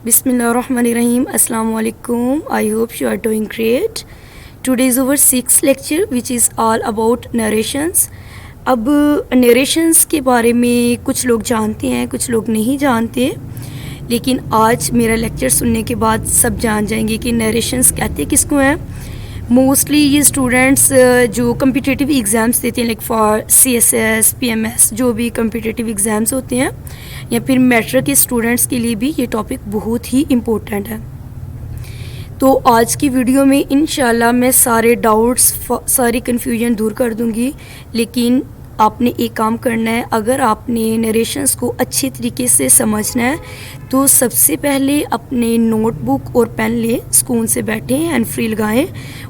Bismillahirrahmanirrahim. Assalamu alaikum. I hope you are doing great. Today is our sixth lecture which is all about narrations. अब narrations के बारे में कुछ लोग जानते हैं, कुछ लोग नहीं जानते, लेकिन आज मेरा लेक्चर सुनने के बाद सब जान जाएंगे कि narrations कहते किसको हैं. मोस्टली ये स्टूडेंट्स जो कम्पिटिटिव एग्ज़ाम्स देते हैं, लाइक फॉर CSS, PMS, जो भी कम्पिटिटिव एग्ज़ाम्स होते हैं, या फिर मैट्रिक के स्टूडेंट्स के लिए भी ये टॉपिक बहुत ही इम्पोर्टेंट है. तो आज की वीडियो में इंशाल्लाह मैं सारे डाउट्स, सारी कन्फ्यूजन दूर कर दूंगी. लेकिन आपने एक काम करना है, अगर आपने नरेशंस को अच्छे तरीके से समझना है तो सबसे पहले अपने नोटबुक और पेन लें, सुकून से बैठें, हैंड फ्री लगाएं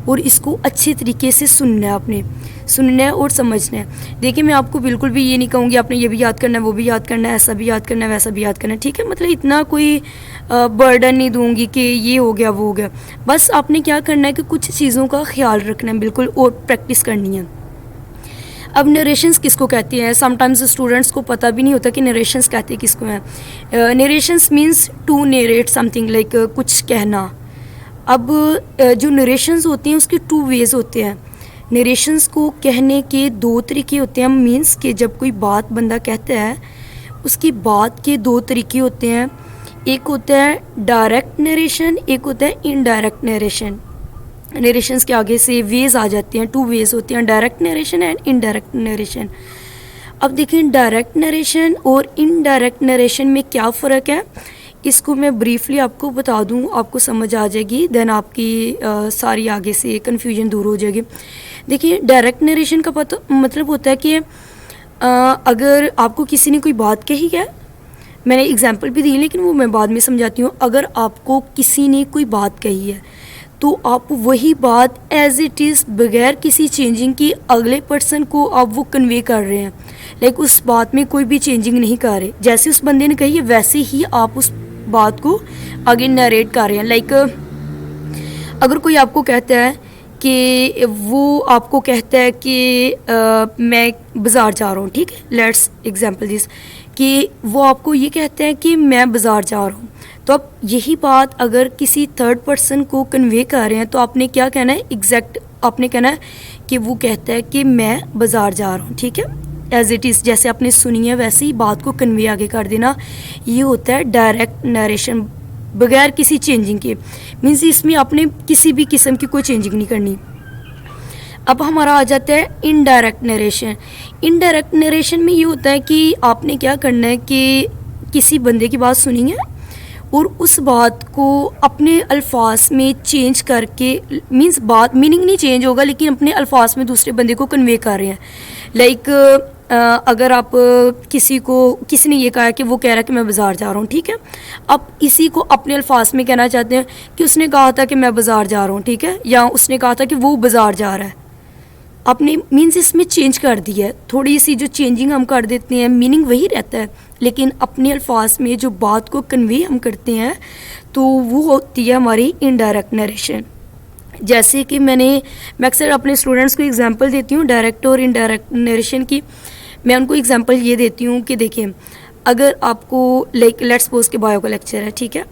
और इसको अच्छे तरीके से सुनना है. आपने सुनना है और समझना है. देखिए, मैं आपको बिल्कुल भी ये नहीं कहूँगी आपने ये भी याद करना है, वो भी याद करना है, ऐसा भी याद करना है, वैसा भी याद करना है, ठीक है. मतलब इतना कोई बर्डन नहीं दूंगी कि ये हो गया वो हो गया. बस आपने क्या करना है कि कुछ चीज़ों का ख्याल रखना है बिल्कुल, और प्रैक्टिस करनी है. अब नरेशंस किसको कहते हैं? समटाइम्स स्टूडेंट्स को पता भी नहीं होता कि नरेशंस कहते किसको हैं. Narrations means to narrate something, like कुछ कहना. अब जो नरेशंस होती हैं उसके टू वेज होते हैं. नरेशंस को कहने के दो तरीके होते हैं. मीन्स कि जब कोई बात बंदा कहता है उसकी बात के दो तरीके होते हैं. एक होता है डायरेक्ट नरेशन, एक होता है इनडायरेक्ट नरेशन. नरेशंस के आगे से वेज आ जाते हैं, टू वेज होते हैं, direct narration and indirect narration. अब देखिए, डायरेक्ट नरेशन और इनडायरेक्ट नरेशन में क्या फ़र्क है, इसको मैं ब्रीफली आपको बता दूं, आपको समझ आ जाएगी. देन आपकी सारी आगे से कन्फ्यूजन दूर हो जाएगी. देखिए, डायरेक्ट नरेशन का मतलब होता है कि अगर आपको किसी ने कोई बात कही है, मैंने एग्जांपल भी दी लेकिन वो मैं बाद में समझाती हूँ. अगर आपको किसी ने कोई बात कही है तो आप वही बात एज इट इज़ बगैर किसी चेंजिंग की अगले पर्सन को आप वो कन्वे कर रहे हैं. लाइक उस बात में कोई भी चेंजिंग नहीं कर रहे. जैसे उस बंदे ने कही है वैसे ही आप उस बात को आगे नरेट कर रहे हैं. लाइक अगर कोई आपको कहता है कि वो आपको कहता है कि मैं बाज़ार जा रहा हूँ, ठीक है, लेट्स एग्जांपल दिस, कि वो आपको ये कहता है कि मैं बाज़ार जा रहा हूँ. तो अब यही बात अगर किसी थर्ड पर्सन को कन्वे कर रहे हैं तो आपने क्या कहना है, एग्जैक्ट आपने कहना है कि वो कहता है कि मैं बाज़ार जा रहा हूँ, ठीक है, एज इट इज़ जैसे आपने सुनी है वैसे ही बात को कन्वे आगे कर देना. ये होता है डायरेक्ट नरेशन, बगैर किसी चेंजिंग के. मीन्स इसमें आपने किसी भी किस्म की कोई चेंजिंग नहीं करनी. अब हमारा आ जाता है इनडायरेक्ट नरेशन. इनडायरेक्ट नरेशन में ये होता है कि आपने क्या करना है कि किसी बंदे की बात सुनी है और उस बात को अपने अल्फाज में चेंज करके, मींस बात मीनिंग नहीं चेंज होगा लेकिन अपने अल्फाज में दूसरे बंदे को कन्वे कर रहे हैं. लाइक अगर आप किसी ने ये कहा कि वो कह रहा है कि मैं बाज़ार जा रहा हूँ, ठीक है, अब इसी को अपने अल्फाज में कहना चाहते हैं कि उसने कहा था कि मैं बाज़ार जा रहा हूँ, ठीक है, या उसने कहा था कि वो बाज़ार जा रहा है. आपने मीन्स इसमें चेंज कर दिया है. थोड़ी सी जो चेंजिंग हम कर देते हैं, मीनिंग वही रहता है लेकिन अपने अल्फाज में जो बात को कन्वे हम करते हैं तो वो होती है हमारी इनडायरेक्ट नरेशन. जैसे कि मैं अक्सर अपने स्टूडेंट्स को एग्जांपल देती हूँ डायरेक्ट और इनडायरेक्ट नरेशन की. मैं उनको एग्जांपल ये देती हूँ कि देखिए, अगर आपको लाइक लेट्स सपोज के बायो का लेक्चर है, ठीक है,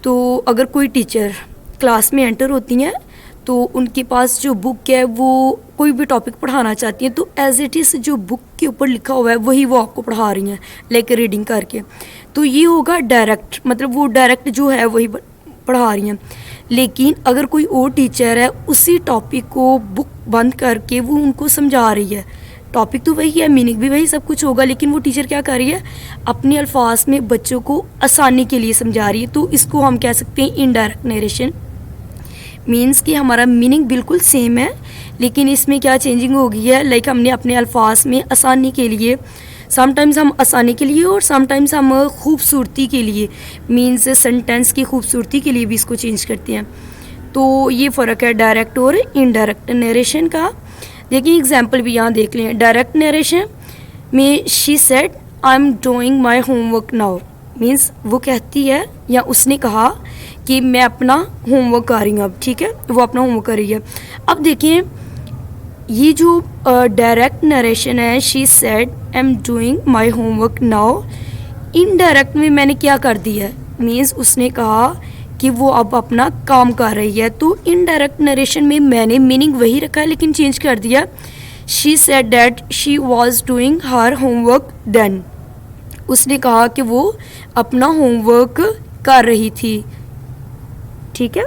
तो अगर कोई टीचर क्लास में एंटर होती हैं तो उनके पास जो बुक है वो कोई भी टॉपिक पढ़ाना चाहती हैं तो एज इट इज़ जो बुक के ऊपर लिखा हुआ है वही वो आपको पढ़ा रही हैं, लाइक रीडिंग करके. तो ये होगा डायरेक्ट, मतलब वो डायरेक्ट जो है वही पढ़ा रही हैं. लेकिन अगर कोई और टीचर है उसी टॉपिक को बुक बंद करके वो उनको समझा रही है, टॉपिक तो वही है, मीनिंग भी वही, सब कुछ होगा, लेकिन वो टीचर क्या कर रही है, अपने अल्फाज में बच्चों को आसानी के लिए समझा रही है. तो इसको हम कह सकते हैं इनडायरेक्ट नरेशन. मीन्स कि हमारा मीनिंग बिल्कुल सेम है लेकिन इसमें क्या चेंजिंग हो गई है, लाइक हमने अपने अल्फाज में आसानी के लिए, समटाइम्स हम आसानी के लिए और समटाइम्स हम खूबसूरती के लिए, मीन्स सेंटेंस की खूबसूरती के लिए भी इसको चेंज करते हैं. तो ये फ़र्क है डायरेक्ट और इनडायरेक्ट नरेशन का. देखिए, एग्जांपल भी यहाँ देख लें. डायरेक्ट नरेशन में she said I am doing my homework now. Means वो कहती है या उसने कहा कि मैं अपना होमवर्क कर रही हूँ अब, ठीक है, वो अपना होमवर्क कर रही है. अब देखिए, ये जो डायरेक्ट नरेशन है, she said I am doing my homework now, indirect में मैंने क्या कर दिया है, मीन्स उसने कहा कि वो अब अपना काम कर रही है। तो इनडायरेक्ट नरेशन में मैंने मीनिंग वही रखा है लेकिन चेंज कर दिया। She said that she was doing her homework then. उसने कहा कि वो अपना होमवर्क कर रही थी। ठीक है,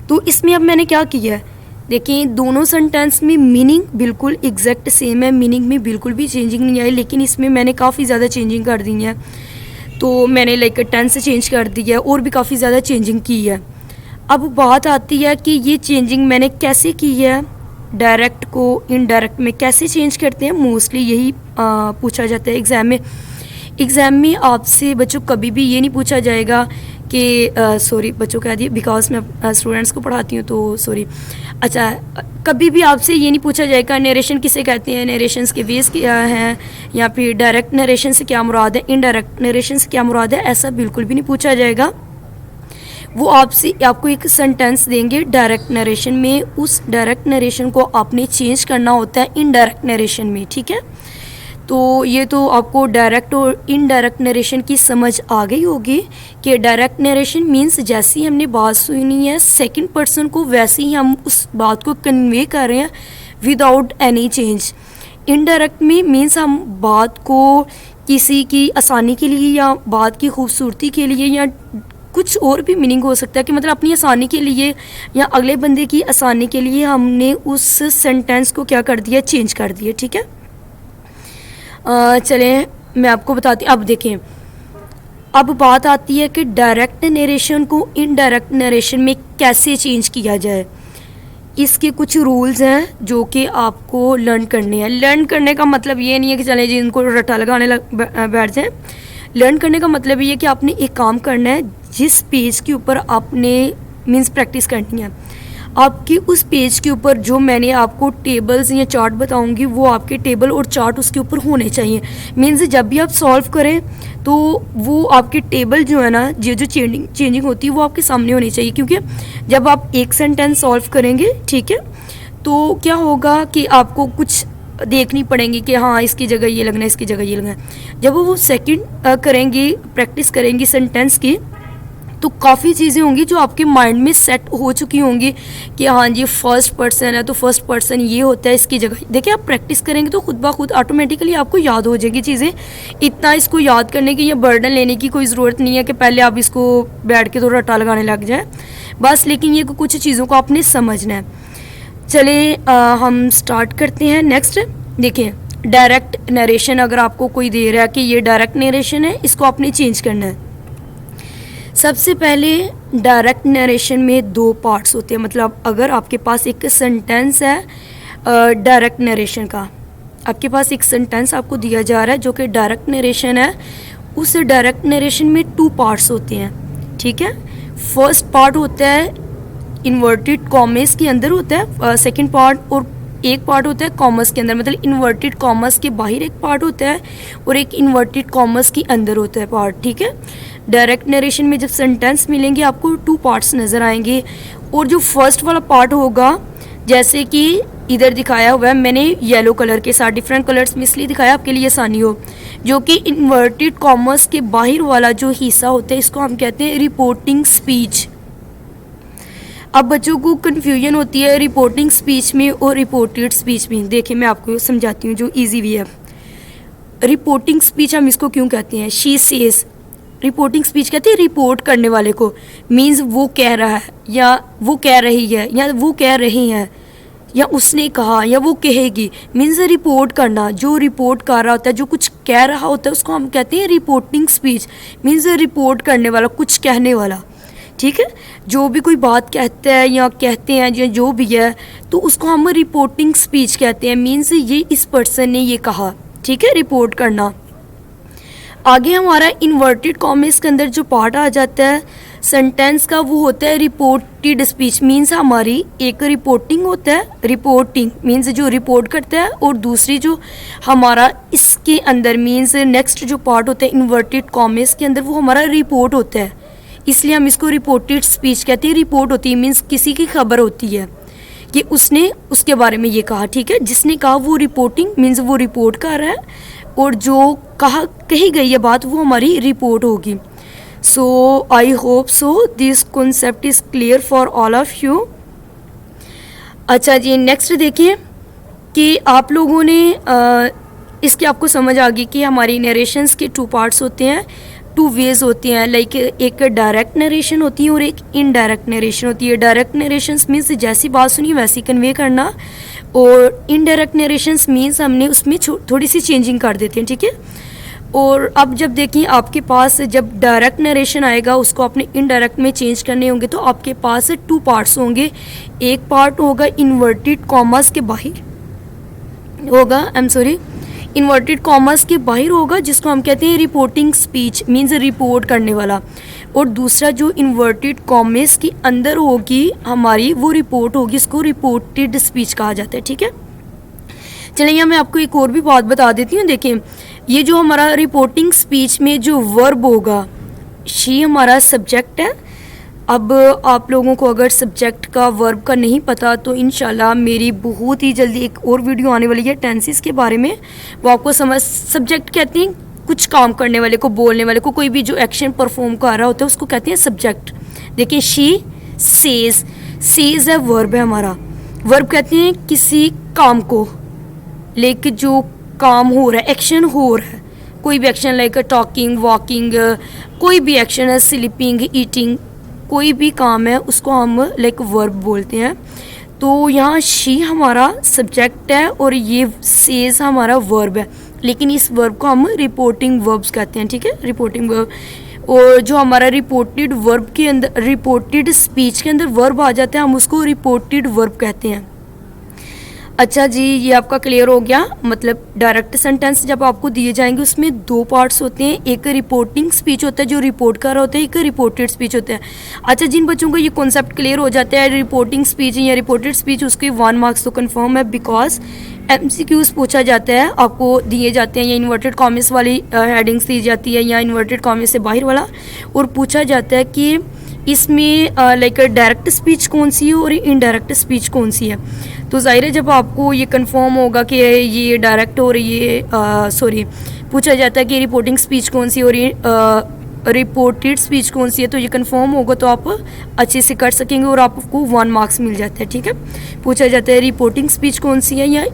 तो इसमें अब मैंने क्या किया है, देखिए दोनों सेंटेंस में मीनिंग बिल्कुल एग्जैक्ट सेम है, मीनिंग में बिल्कुल भी चेंजिंग नहीं आई, लेकिन इसमें मैंने काफ़ी ज़्यादा चेंजिंग कर दी है। तो मैंने लाइक टेंस चेंज कर दिया है और भी काफ़ी ज़्यादा चेंजिंग की है। अब बात आती है कि ये चेंजिंग मैंने कैसे की है, डायरेक्ट को इनडायरेक्ट में कैसे चेंज करते हैं, मोस्टली यही पूछा जाता है एग्ज़ाम में। एग्ज़ाम में आपसे बच्चों कभी भी ये नहीं पूछा जाएगा कि सॉरी बच्चों कह दिए बिकॉज मैं स्टूडेंट्स को पढ़ाती हूँ तो सॉरी। अच्छा, कभी भी आपसे ये नहीं पूछा जाएगा नरेशन किसे कहते हैं, नरेशंस के वेज क्या हैं, या फिर डायरेक्ट नरेशन से क्या मुराद है, इनडायरेक्ट नरेशन से क्या मुराद है, ऐसा बिल्कुल भी नहीं पूछा जाएगा। वो आपको एक सेंटेंस देंगे डायरेक्ट नरेशन में, उस डायरेक्ट नरेशन को आपने चेंज करना होता है इनडायरेक्ट नरेशन में। ठीक है, तो ये तो आपको डायरेक्ट और इनडायरेक्ट नरेशन की समझ आ गई होगी कि डायरेक्ट नरेशन मीन्स जैसे ही हमने बात सुनी है सेकंड पर्सन को वैसे ही हम उस बात को कन्वे कर रहे हैं विदाउट एनी चेंज। इनडायरेक्ट में मीन्स हम बात को किसी की आसानी के लिए या बात की खूबसूरती के लिए या कुछ और भी मीनिंग हो सकता है कि मतलब अपनी आसानी के लिए या अगले बंदे की आसानी के लिए हमने उस सेंटेंस को क्या कर दिया, चेंज कर दिया। ठीक है, चलें मैं आपको बताती हूँ। अब देखें, अब बात आती है कि डायरेक्ट नरेशन को इनडायरेक्ट नरेशन में कैसे चेंज किया जाए। इसके कुछ रूल्स हैं जो कि आपको लर्न करने हैं। लर्न करने का मतलब ये नहीं है कि चलें जी इनको रट्टा लगाने बैठ जाएं। लर्न करने का मतलब ये है कि आपने एक काम करना है, जिस पेज के ऊपर आपने मीन्स प्रैक्टिस करनी है, आपके उस पेज के ऊपर जो मैंने आपको टेबल्स या चार्ट बताऊंगी वो आपके टेबल और चार्ट उसके ऊपर होने चाहिए। मीन्स जब भी आप सॉल्व करें तो वो आपके टेबल जो है ना, जो चेंजिंग होती है वो आपके सामने होनी चाहिए, क्योंकि जब आप एक सेंटेंस सॉल्व करेंगे, ठीक है, तो क्या होगा कि आपको कुछ देखनी पड़ेंगी कि हाँ इसकी जगह ये लगना है, इसकी जगह ये लगना है। जब वो सेकंड करेंगी, प्रैक्टिस करेंगी सेंटेंस की, तो काफ़ी चीज़ें होंगी जो आपके माइंड में सेट हो चुकी होंगी कि हाँ जी फर्स्ट पर्सन है तो फर्स्ट पर्सन ये होता है, इसकी जगह। देखिए आप प्रैक्टिस करेंगे तो खुद ब खुद ऑटोमेटिकली आपको याद हो जाएगी चीज़ें। इतना इसको याद करने की या बर्डन लेने की कोई ज़रूरत नहीं है कि पहले आप इसको बैठ के तो रट्टा लगाने लग जाए बस। लेकिन ये कुछ चीज़ों को आपने समझना है। चले हम स्टार्ट करते हैं। नेक्स्ट देखिए, डायरेक्ट नरेशन अगर आपको कोई दे रहा है कि ये डायरेक्ट नरेशन है, इसको आपने चेंज करना है। सबसे पहले डायरेक्ट नरेशन में दो पार्ट्स होते हैं। मतलब अगर आपके पास एक सेंटेंस है डायरेक्ट नरेशन का, आपके पास एक सेंटेंस आपको दिया जा रहा है जो कि डायरेक्ट नरेशन है, उस डायरेक्ट नरेशन में टू पार्ट्स होते हैं। ठीक है, फर्स्ट पार्ट होता है इन्वर्टेड कॉमर्स के अंदर होता है सेकंड पार्ट, और एक पार्ट होता है कॉमर्स के अंदर। मतलब इन्वर्टेड कॉमर्स के बाहर एक पार्ट होता है और एक इन्वर्टेड कॉमर्स के अंदर होता है पार्ट। ठीक है, डायरेक्ट नरेशन में जब सेंटेंस मिलेंगे आपको टू पार्ट्स नज़र आएंगे, और जो फर्स्ट वाला पार्ट होगा जैसे कि इधर दिखाया हुआ है मैंने येलो कलर के साथ, डिफरेंट कलर्स में इसलिए दिखाया आपके लिए आसानी हो, जो कि इन्वर्टेड कॉमर्स के बाहर वाला जो हिस्सा होता है इसको हम कहते हैं रिपोर्टिंग स्पीच। अब बच्चों को कन्फ्यूजन होती है रिपोर्टिंग स्पीच में और रिपोर्टेड स्पीच में। देखिए मैं आपको समझाती हूँ जो इजी वे है। रिपोर्टिंग स्पीच हम इसको क्यों कहते हैं, शी सेज। रिपोर्टिंग स्पीच कहते हैं रिपोर्ट करने वाले को, मीन्स वो कह रहा है या वो कह रही है या वो कह रहे हैं या उसने कहा या वो कहेगी, मीन्स रिपोर्ट करना। जो रिपोर्ट कर रहा होता है, जो कुछ कह रहा होता है, उसको हम कहते हैं रिपोर्टिंग स्पीच, मीन्स रिपोर्ट करने वाला, कुछ कहने वाला। ठीक है, जो भी कोई बात कहता है या कहते हैं या जो भी है तो उसको हम रिपोर्टिंग स्पीच कहते हैं, मीन्स ये इस पर्सन ने ये कहा। ठीक है, रिपोर्ट करना। आगे हमारा इन्वर्टेड कॉमर्स के अंदर जो पार्ट आ जाता है सेंटेंस का, वो होता है रिपोर्टेड स्पीच। मीन्स हमारी एक रिपोर्टिंग होता है, रिपोर्टिंग मीन्स जो रिपोर्ट करता है, और दूसरी जो हमारा इसके अंदर मीन्स नेक्स्ट जो पार्ट होता है इन्वर्टेड कॉमर्स के अंदर, वो हमारा रिपोर्ट होता है। इसलिए हम इसको रिपोर्टेड स्पीच कहते हैं। रिपोर्ट होती है मीन्स किसी की खबर होती है कि उसने उसके बारे में ये कहा। ठीक है, जिसने कहा वो रिपोर्टिंग मीन्स वो रिपोर्ट कर रहा है, और जो कही गई है बात वो हमारी रिपोर्ट होगी। So I hope so this concept is clear for all of you. अच्छा जी, नेक्स्ट देखिए कि आप लोगों ने इसके आपको समझ आ गई कि हमारी नरेशंस के टू पार्ट्स होते हैं, टू वेज होती हैं। लाइक एक डायरेक्ट नरेशन होती है और एक इनडायरेक्ट नरेशन होती है। डायरेक्ट नरेशंस मीन्स जैसी बात सुनी वैसी कन्वे करना, और इनडायरेक्ट नरेशंस मीन्स हमने उसमें थोड़ी सी चेंजिंग कर देते हैं, ठीक है। और अब जब देखिए आपके पास जब डायरेक्ट नरेशन आएगा उसको आपने इनडायरेक्ट में चेंज करने होंगे, तो आपके पास टू पार्ट्स होंगे। एक पार्ट होगा इन्वर्टेड कॉमर्स के बाहर होगा, इन्वर्टेड कॉमर्स के बाहर होगा, जिसको हम कहते हैं रिपोर्टिंग स्पीच, मीन्स रिपोर्ट करने वाला। और दूसरा जो इन्वर्टेड कॉमर्स के अंदर होगी हमारी, वो रिपोर्ट होगी, इसको रिपोर्टेड स्पीच कहा जाता है, ठीक है। चलिए यहाँ मैं आपको एक और भी बात बता देती हूँ। देखिए ये जो हमारा रिपोर्टिंग स्पीच में जो वर्ब होगा, शी हमारा सब्जेक्ट है। अब आप लोगों को अगर सब्जेक्ट का वर्ब का नहीं पता तो इंशाल्लाह मेरी बहुत ही जल्दी एक और वीडियो आने वाली है टेंसेस के बारे में, वो आपको सब्जेक्ट कहते हैं कुछ काम करने वाले को, बोलने वाले को, कोई भी जो एक्शन परफॉर्म कर रहा होता है उसको कहते हैं सब्जेक्ट। देखिए शी सेज है वर्ब है हमारा। वर्ब कहते हैं किसी काम को, लेकिन जो काम हो रहा है, एक्शन हो रहा है, कोई भी एक्शन लाइक टॉकिंग, वॉकिंग, कोई भी एक्शन है, स्लीपिंग, ईटिंग, कोई भी काम है उसको हम लाइक वर्ब बोलते हैं। तो यहाँ शी हमारा सब्जेक्ट है और ये सेज हमारा वर्ब है, लेकिन इस वर्ब को हम रिपोर्टिंग वर्ब्स कहते हैं, ठीक है, रिपोर्टिंग वर्ब। और जो हमारा रिपोर्टेड वर्ब के अंदर, रिपोर्टेड स्पीच के अंदर वर्ब आ जाता है, हम उसको रिपोर्टेड वर्ब कहते हैं। अच्छा जी, ये आपका क्लियर हो गया। मतलब डायरेक्ट सेंटेंस जब आपको दिए जाएंगे उसमें दो पार्ट्स होते हैं, एक रिपोर्टिंग स्पीच होता है जो रिपोर्ट कर रहा होता है, एक रिपोर्टेड स्पीच होता है। अच्छा, जिन बच्चों को ये कॉन्सेप्ट क्लियर हो जाता है रिपोर्टिंग स्पीच या रिपोर्टेड स्पीच, उसके 1 मार्क्स तो कंफर्म है, बिकॉज MCQs पूछा जाता है, आपको दिए जाते हैं, या इन्वर्टेड कॉमर्स वाली हेडिंग्स दी जाती है या इन्वर्टेड कॉमर्स से बाहर वाला, और पूछा जाता है कि इसमें लाइक डायरेक्ट स्पीच कौन सी है और इनडायरेक्ट स्पीच कौन सी है। तो ज़ाहिर है जब आपको ये कंफर्म होगा कि ये डायरेक्ट और ये पूछा जाता है कि रिपोर्टिंग स्पीच कौन सी और रिपोर्टेड स्पीच कौन सी है, तो ये कंफर्म होगा तो आप अच्छे से कर सकेंगे और आपको 1 मार्क्स मिल जाता है, ठीक है। पूछा जाता है रिपोर्टिंग स्पीच कौन सी है या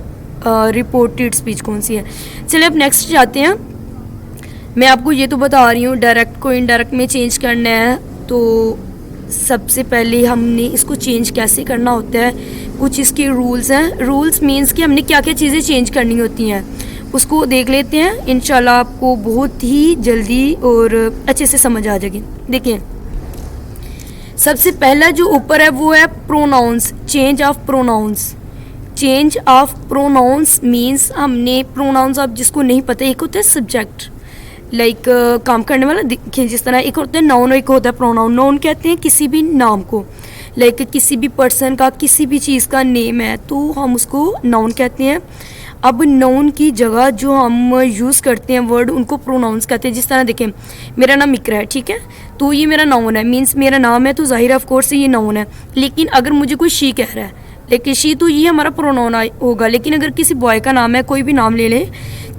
रिपोर्टेड स्पीच कौन सी है। चलिए अब नेक्स्ट जाते हैं। मैं आपको ये तो बता रही हूँ डायरेक्ट को इनडायरेक्ट में चेंज करना है, तो सबसे पहले हमने इसको चेंज कैसे करना होता है, कुछ इसके रूल्स हैं। रूल्स मीन्स कि हमने क्या क्या चीज़ें चेंज करनी होती हैं, उसको देख लेते हैं। इंशाल्लाह आपको बहुत ही जल्दी और अच्छे से समझ आ जाएगी। देखिए सबसे पहला जो ऊपर है वो है pronouns, change of pronouns. Change of pronouns means हमने प्रोनाउंस, आप जिसको नहीं पता, एक होता है सब्जेक्ट लाइक काम करने वाला, देखिए जिस तरह एक होता है नाउन, एक होता है प्रोनाउन। नाउन कहते हैं किसी भी नाम को, लाइक किसी भी पर्सन का, किसी भी चीज़ का नेम है तो हम उसको नाउन कहते हैं। अब नाउन की जगह जो हम यूज़ करते हैं वर्ड, उनको प्रोनाउंस कहते हैं। जिस तरह देखें मेरा नाम इकरा है, ठीक है, तो ये मेरा नाउन है, मीन्स मेरा नाम है तो जाहिर ऑफ कोर्स ये नाउन है। लेकिन अगर मुझे कोई शी कह रहा है, लेकिन शी तो ये हमारा प्रोनाउन होगा। लेकिन अगर किसी बॉय का नाम है, कोई भी नाम ले लें,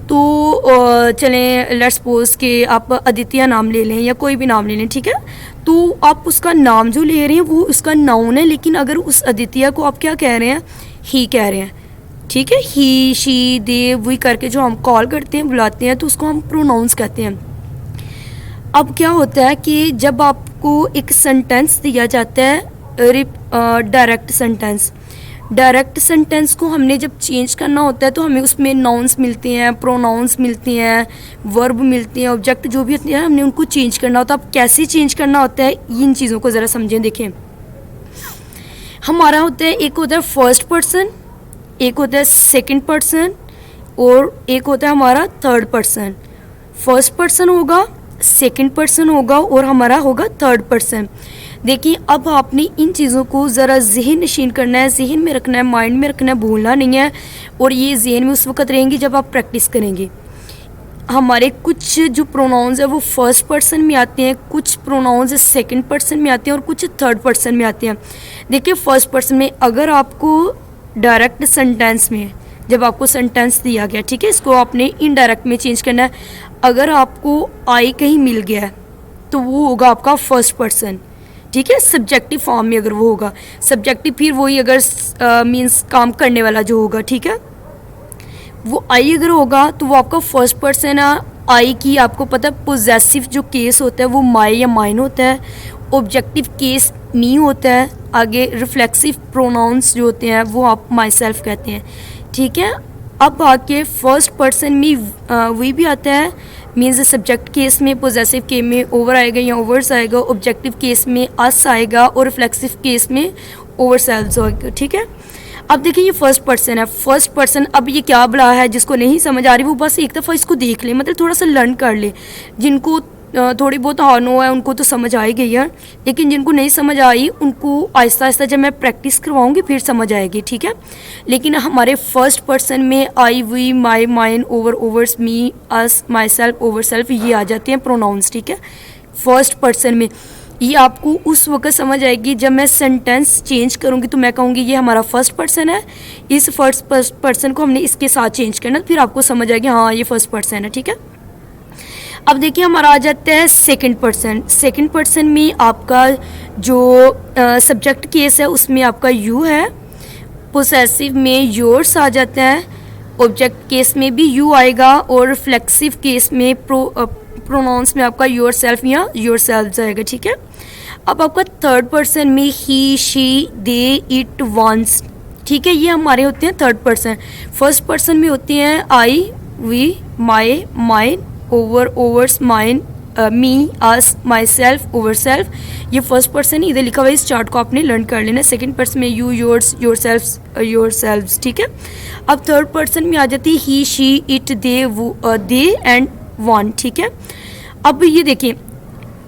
तो चलें लेट्स सपोज कि आप आदित्य नाम ले लें या कोई भी नाम ले लें, ठीक है, तो आप उसका नाम जो ले रहे हैं वो उसका नाउन है। लेकिन अगर उस आदित्य को आप क्या कह रहे हैं, ही कह रहे हैं, ठीक है, ही, शी, दे, वही करके जो हम कॉल करते हैं, बुलाते हैं, तो उसको हम प्रोनाउंस कहते हैं। अब क्या होता है कि जब आपको एक सेंटेंस दिया जाता है डायरेक्ट सेंटेंस, डायरेक्ट सेंटेंस को हमने जब चेंज करना होता है तो हमें उसमें नाउन्स मिलते हैं, प्रोनाउंस मिलते हैं, वर्ब मिलते हैं, ऑब्जेक्ट जो भी होते हैं हमने उनको चेंज करना होता है। अब कैसे चेंज करना होता है इन चीज़ों को ज़रा समझें। देखें हमारा होता है, एक होता है फर्स्ट पर्सन, एक होता है सेकंड पर्सन और एक होता है हमारा थर्ड पर्सन। फर्स्ट पर्सन होगा, सेकंड पर्सन होगा और हमारा होगा थर्ड पर्सन। देखिए अब आपने इन चीज़ों को ज़रा जहन नशीन करना है, जहन में रखना है, माइंड में रखना है, भूलना नहीं है। और ये जहन में उस वक्त रहेंगी जब आप प्रैक्टिस करेंगे। हमारे कुछ जो प्रोनाउंस है वो फर्स्ट पर्सन में आते हैं, कुछ प्रोनाउंस सेकंड पर्सन में आते हैं और कुछ थर्ड पर्सन में आते हैं। देखिए फर्स्ट पर्सन में अगर आपको डायरेक्ट सेंटेंस में जब आपको सेंटेंस दिया गया, ठीक है, इसको आपने इनडायरेक्ट में चेंज करना है। अगर आपको आई कहीं मिल गया है, तो वो होगा आपका फर्स्ट पर्सन, ठीक है, सब्जेक्टिव फॉर्म में अगर वो होगा। सब्जेक्टिव फिर वही अगर मीन्स काम करने वाला जो होगा, ठीक है, वो आई अगर होगा तो वो आपका फर्स्ट पर्सन है। आई की आपको पता है पोजेसिव जो केस होता है वो माई या माइन होता है, ऑब्जेक्टिव केस मी होता है, आगे रिफ्लेक्सिव प्रोनाउंस जो होते हैं वो आप माई सेल्फ कहते हैं, ठीक है। अब आके फर्स्ट पर्सन में वी भी आता है, मीन्स सब्जेक्ट केस में पोजेसिव केस में ओवर आएगा या ओवर्स आएगा, ऑब्जेक्टिव केस में अस आएगा और रिफ्लेक्सिव केस में ओवर सेल्व्स आएगा, ठीक है। अब देखिए ये फर्स्ट पर्सन है, फर्स्ट पर्सन अब ये क्या बड़ा है, जिसको नहीं समझ आ रही वो बस एक दफ़ा इसको देख ले, मतलब थोड़ा सा लर्न कर ले। जिनको थोड़ी बहुत हानो है उनको तो समझ आ ही गई है, लेकिन जिनको नहीं समझ आई उनको आहिस्ता आहिस्ता जब मैं प्रैक्टिस करवाऊंगी फिर समझ आएगी, ठीक है। लेकिन हमारे फर्स्ट पर्सन में I, we, my, mine, our, ours, me, us, myself, ourself ये आ जाते हैं प्रोनाउंस, ठीक है। फर्स्ट पर्सन में ये आपको उस वक्त समझ आएगी जब मैं सेंटेंस चेंज करूँगी तो मैं कहूँगी ये हमारा फर्स्ट पर्सन है, इस फर्स्ट पर्सन को हमने इसके साथ चेंज करना, फिर आपको समझ आएगी हाँ ये फर्स्ट पर्सन है, ठीक है। अब देखिए हमारा आ जाता है सेकंड पर्सन। सेकंड पर्सन में आपका जो सब्जेक्ट केस है उसमें आपका यू है, पोसेसिव में योर्स आ जाता है, ऑब्जेक्ट केस में भी यू आएगा और रिफ्लेक्सिव केस में प्रोनाउंस में आपका योर सेल्फ या योर सेल्फ आएगा, ठीक है। अब आपका थर्ड पर्सन में ही, शी, दे, इट, वंस, ठीक है, ये हमारे होते हैं थर्ड पर्सन। फर्स्ट पर्सन में होते हैं I, we, my, mine, our, ours, mine, me, us, myself, ourself, ये फर्स्ट पर्सन इधर लिखा हुआ है, इस चार्ट को आपने लर्न कर लेना। सेकंड पर्सन में you, yours, yourself, yourselves, ठीक है। अब थर्ड पर्सन में आ जाती है he, she, it, they and one, ठीक है। अब ये देखिए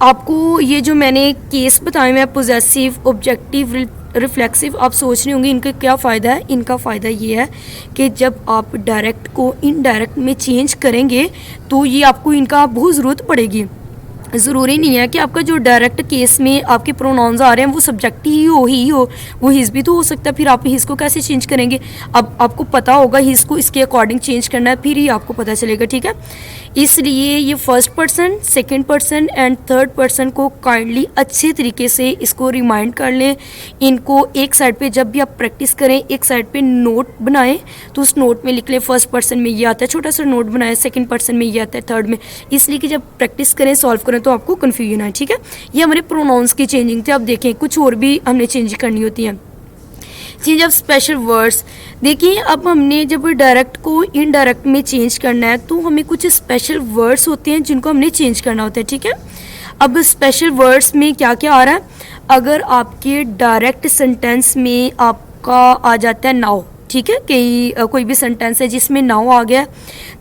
आपको ये जो मैंने केस बताए हैं पोजेसिव, ऑब्जेक्टिव, रिफ्लेक्सिव, आप सोच रहे होंगे इनका क्या फ़ायदा है। इनका फ़ायदा ये है कि जब आप डायरेक्ट को इनडायरेक्ट में चेंज करेंगे तो ये आपको इनका बहुत ज़रूरत पड़ेगी। ज़रूरी नहीं है कि आपका जो डायरेक्ट केस में आपके प्रोनाउंस आ रहे हैं वो सब्जेक्ट ही हो, वो हिज भी तो हो सकता है, फिर आप हिज को कैसे चेंज करेंगे। अब आपको पता होगा हिज को इसके अकॉर्डिंग चेंज करना है, फिर ही आपको पता चलेगा, ठीक है। इसलिए ये first person, second person and third person को काइंडली अच्छे तरीके से इसको रिमाइंड कर लें। इनको एक साइड पे जब भी आप प्रैक्टिस करें एक साइड पे नोट बनाएं, तो उस नोट में लिख लें फर्स्ट पर्सन में ये आता है, छोटा सा नोट बनाएं, सेकंड पर्सन में ये आता है, थर्ड में, इसलिए कि जब प्रैक्टिस करें सॉल्व करें तो आपको कन्फ्यूजन आए, ठीक है। ये हमारे प्रोनाउंस की चेंजिंग थे। अब देखें कुछ और भी हमने चेंज करनी होती है। चेंज ऑफ स्पेशल वर्ड्स, देखिए अब हमने जब डायरेक्ट को इनडायरेक्ट में चेंज करना है तो हमें कुछ स्पेशल वर्ड्स होते हैं जिनको हमने चेंज करना होता है, ठीक है। अब स्पेशल वर्ड्स में क्या क्या आ रहा है, अगर आपके डायरेक्ट सेंटेंस में आपका आ जाता है नाउ, ठीक है, कोई भी सेंटेंस है जिसमें नाउ आ गया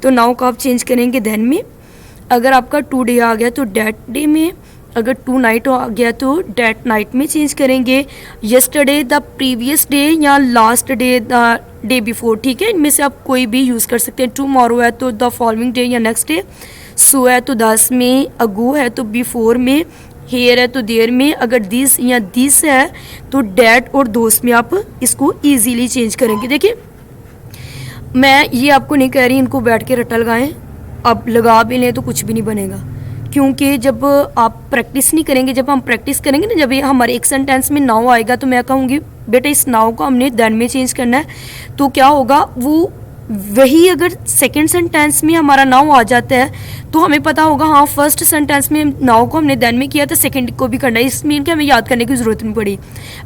तो नाउ का आप चेंज करेंगे देन में। अगर आपका टू डे आ गया तो डेट डे में, अगर टू नाइट आ गया तो डेट नाइट में चेंज करेंगे। यस्टरडे द प्रीवियस डे या last day the day before, ठीक है, इनमें से आप कोई भी यूज़ कर सकते हैं। टुमारो है तो द फॉलोइंग डे या नेक्स्ट डे, सो है तो 10 में, अगो है तो बिफोर में, हेयर है तो देयर में, अगर दिस या दिस है तो डेट और दोस्त में आप इसको ईजीली चेंज करेंगे। देखिए मैं ये आपको नहीं कह रही इनको बैठ के रट्टा लगाएं, अब लगा भी लें तो कुछ भी नहीं बनेगा, क्योंकि जब आप प्रैक्टिस नहीं करेंगे, जब हम प्रैक्टिस करेंगे ना, जब ये हमारे एक सेंटेंस में नाउ आएगा तो मैं कहूँगी बेटा इस नाउ को हमने देन में चेंज करना है, तो क्या होगा वो वही अगर सेकंड सेंटेंस में हमारा नाउ आ जाता है तो हमें पता होगा हाँ फर्स्ट सेंटेंस में नाउ को हमने देन में किया था, सेकंड को भी करना है, इसमें कि हमें याद करने की ज़रूरत नहीं पड़ी।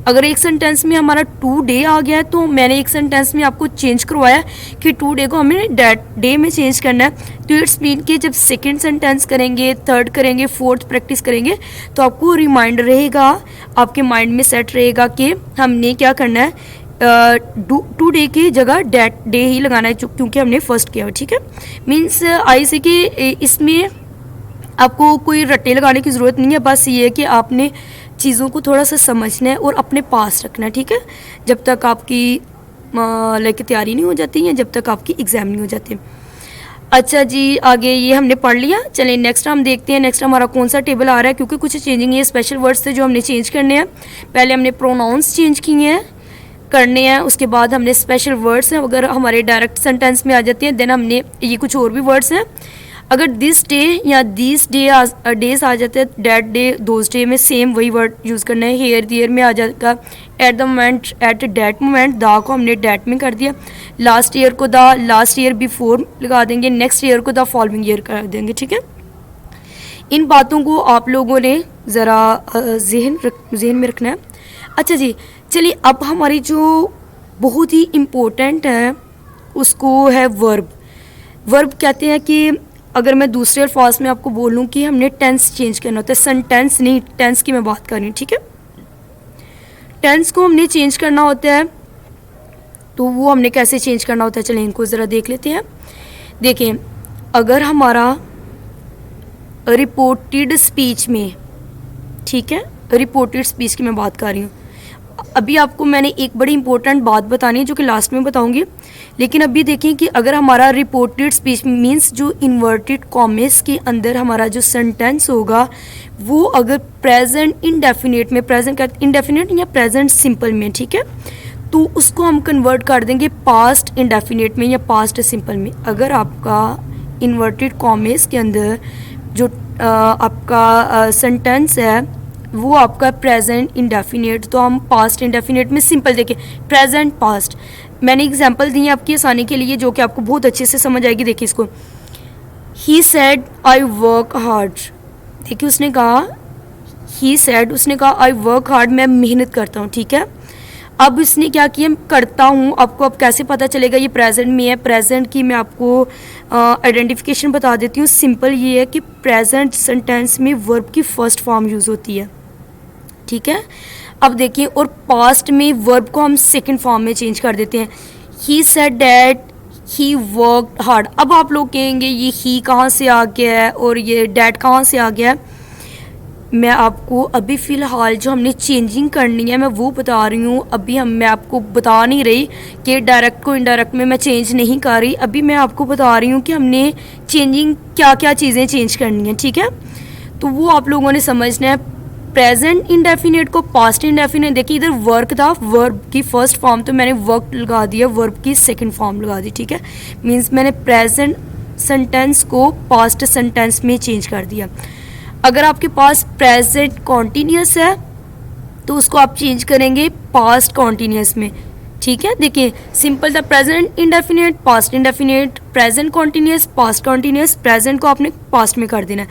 अगर एक सेंटेंस में हमारा टू डे आ गया है तो मैंने एक सेंटेंस में आपको चेंज करवाया कि टू डे को हमें डेट डे में चेंज करना है, तो इट्स मीन कि जब सेकेंड सेंटेंस करेंगे, थर्ड करेंगे, फोर्थ प्रैक्टिस करेंगे तो आपको रिमाइंडर रहेगा, आपके माइंड में सेट रहेगा कि हमने क्या करना है, टू डे की जगह डेट डे ही लगाना है क्योंकि हमने फर्स्ट किया, ठीक है। मीन्स आई से कि इसमें आपको कोई रट्टे लगाने की ज़रूरत नहीं है, बस ये है कि आपने चीज़ों को थोड़ा सा समझना है और अपने पास रखना है, ठीक है, जब तक आपकी लाइक तैयारी नहीं हो जाती है, जब तक आपकी एग्ज़ाम नहीं हो जाती। अच्छा जी, आगे ये हमने पढ़ लिया, चलें नेक्स्ट हम देखते हैं नेक्स्ट हमारा कौन सा टेबल आ रहा है, क्योंकि कुछ चेंजिंग ये स्पेशल वर्ड्स थे जो हमने चेंज करने हैं। पहले हमने प्रोनाउंस चेंज किए हैं करने हैं, उसके बाद हमने स्पेशल वर्ड्स हैं अगर हमारे डायरेक्ट सेंटेंस में आ जाते हैं, देन हमने ये कुछ और भी वर्ड्स हैं अगर दिस डे या दिस डे डेज आ जाते हैं, डैट डे, दोज डे में सेम वही वर्ड यूज़ करना है। हेयर देयर में आ जाएगा at the moment, eight that moment, दा को हमने डैट में कर दिया। लास्ट ईयर को द लास्ट ईयर बिफोर लगा देंगे, नेक्स्ट ईयर को द फॉलोइंग ईयर कर देंगे, ठीक है। इन बातों को आप लोगों ने ज़रा जहन में रखना है। अच्छा जी, चलिए अब हमारी जो बहुत ही इम्पोर्टेंट है उसको है वर्ब। वर्ब कहते हैं कि अगर मैं दूसरे अल्फाज में आपको बोलूँ कि हमने टेंस चेंज करना होता है, सेंटेंस नहीं, टेंस की मैं बात कर रही हूँ, ठीक है। टेंस को हमने चेंज करना होता है, तो वो हमने कैसे चेंज करना होता है, चलिए इनको ज़रा देख लेते हैं। देखें, अगर हमारा रिपोर्टेड स्पीच में, ठीक है, रिपोर्टेड स्पीच की मैं बात कर रही हूँ। अभी आपको मैंने एक बड़ी इंपॉर्टेंट बात बतानी है जो कि लास्ट में बताऊंगी, लेकिन अभी देखें कि अगर हमारा रिपोर्टेड स्पीच मींस जो इन्वर्टेड कॉमेस के अंदर हमारा जो सेंटेंस होगा वो अगर प्रेजेंट इंडेफिनिट में, प्रेजेंट इंडेफिनिट या प्रेजेंट सिंपल में, ठीक है, तो उसको हम कन्वर्ट कर देंगे पास्ट इंडेफिनिट में या पास्ट सिंपल में। अगर आपका इन्वर्टेड कॉमेस के अंदर जो आपका सेंटेंस है वो आपका प्रेजेंट इंडेफिनिट, तो हम पास्ट इंडेफिनिट में सिंपल देखें, प्रेजेंट पास्ट। मैंने एग्जांपल दी है आपकी आसानी के लिए जो कि आपको बहुत अच्छे से समझ आएगी। देखिए इसको, he said I work hard. देखिए उसने कहा, ही सेड, उसने कहा आई वर्क हार्ड, मैं मेहनत करता हूँ, ठीक है। अब इसने क्या किया, करता हूँ, आपको अब कैसे पता चलेगा ये प्रेजेंट में है। प्रेजेंट की मैं आपको आइडेंटिफिकेशन बता देती हूँ। सिंपल ये है कि प्रेजेंट सेंटेंस में वर्ब की फर्स्ट फॉर्म यूज़ होती है, ठीक है। अब देखिए, और पास्ट में वर्ब को हम सेकंड फॉर्म में चेंज कर देते हैं। He said that he worked hard. अब आप लोग कहेंगे ये ही कहाँ से आ गया है और ये डैट कहाँ से आ गया है। मैं आपको अभी फ़िलहाल जो हमने चेंजिंग करनी है मैं वो बता रही हूँ। अभी मैं आपको बता नहीं रही कि डायरेक्ट को इनडायरेक्ट में मैं चेंज नहीं कर रही। अभी मैं आपको बता रही हूँ कि हमने चेंजिंग क्या क्या चीज़ें चेंज करनी है, ठीक है। तो वो आप लोगों ने समझना है। प्रेजेंट इंडेफिनिट को पास्ट इंडेफिनिट, देखिए इधर वर्क था, वर्ब की फर्स्ट फॉर्म तो मैंने वर्क लगा दिया, वर्ब की सेकंड फॉर्म लगा दी, ठीक है। मींस मैंने प्रेजेंट सेंटेंस को पास्ट सेंटेंस में चेंज कर दिया। अगर आपके पास प्रेजेंट कॉन्टीन्यूस है तो उसको आप चेंज करेंगे पास्ट कॉन्टीन्यूस में, ठीक है। देखिए सिंपल था, present indefinite, past indefinite, present continuous, past continuous, present को आपने पास्ट में कर देना है।